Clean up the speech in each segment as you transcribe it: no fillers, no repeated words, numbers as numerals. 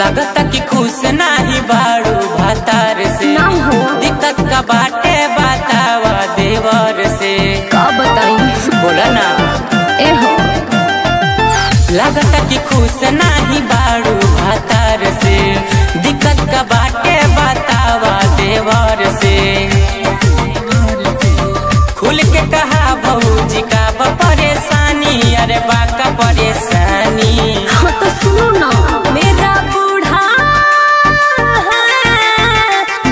लगता कि खुश नाही बाड़ू भातार से ना हो दिक्कत का बाटे बतावा देवर से का बताई बोला ना ए हो लगता कि खुश नाही बाड़ू भातार से दिक्कत का बाटे बतावा देवर से खुल के कहा भौजी का परेशानी अरे बाका परेशानी हाँ तो सुनो ना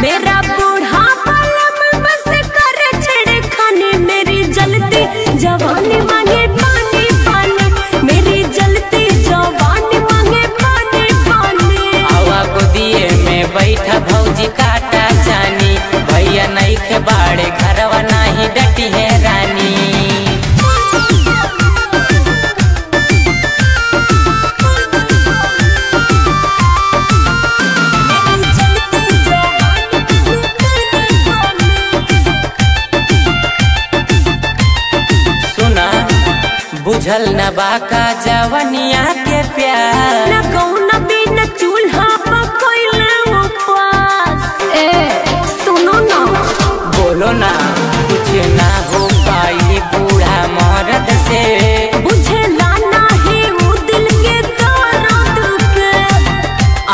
मेरा बूढ़ा पलम बस कर छेड़े खाने मेरी जलती जवानी मांगे पानी पानी मेरी जलती जवानी मांगे पानी पानी आवा गोदिए में बैठा भौजी काटा जानी भैया नहीं के बाड़े घरवा नहीं डटी है रानी बुझल न बाका जवनिया के प्यार न कौन बिन चूल्हा पकइले उपास ए सुनो ना बोलो ना कुछ ना हो पाई बूढ़ा मर्द से बुझे लाना ही वो दिल के दर्द के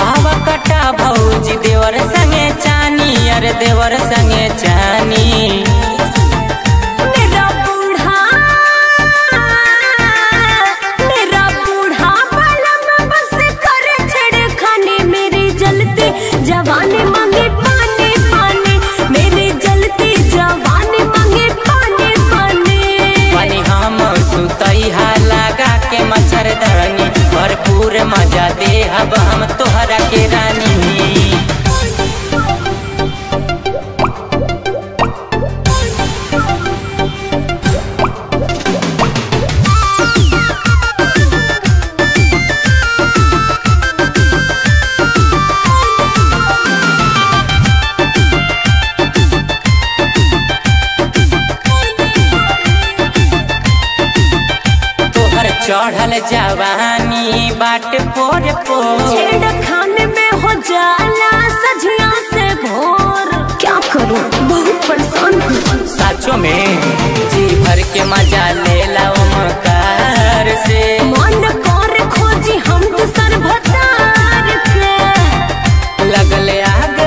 आवा कटा भौजी देवर संगे चानी अरे देवर संगे चानी जवानी मांगे पानी पानी मेरी जलती जवानी मांगे पानी पानी पानी हम सुतई हा लगा के मच्छरदानी भरपूर मजा दे अब हम तोहरा के रानी चढ़ल जवानी बाट पोर छेड़ खाने में हो जाला सजिया से भोर क्या करूं बहुत परेशान हूँ साचो में जी भर के मजा ले लाओ मकार से मन कर खोजी हम दूसर भतार के लगले आग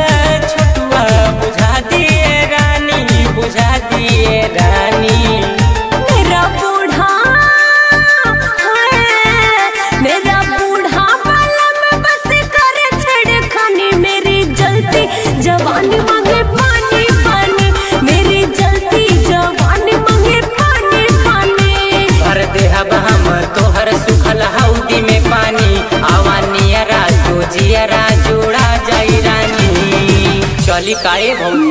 छोटुआ बुझा दिए रानी बुझा दिए रानी जवानी मांगे पानी पानी मेरी जलती जवानी मांगे पानी पानी भर देहब हम तोहर सुखल हौदी में पानी आवानिया राजू जियरा जोड़ा जाई रानी चली काए भौजी।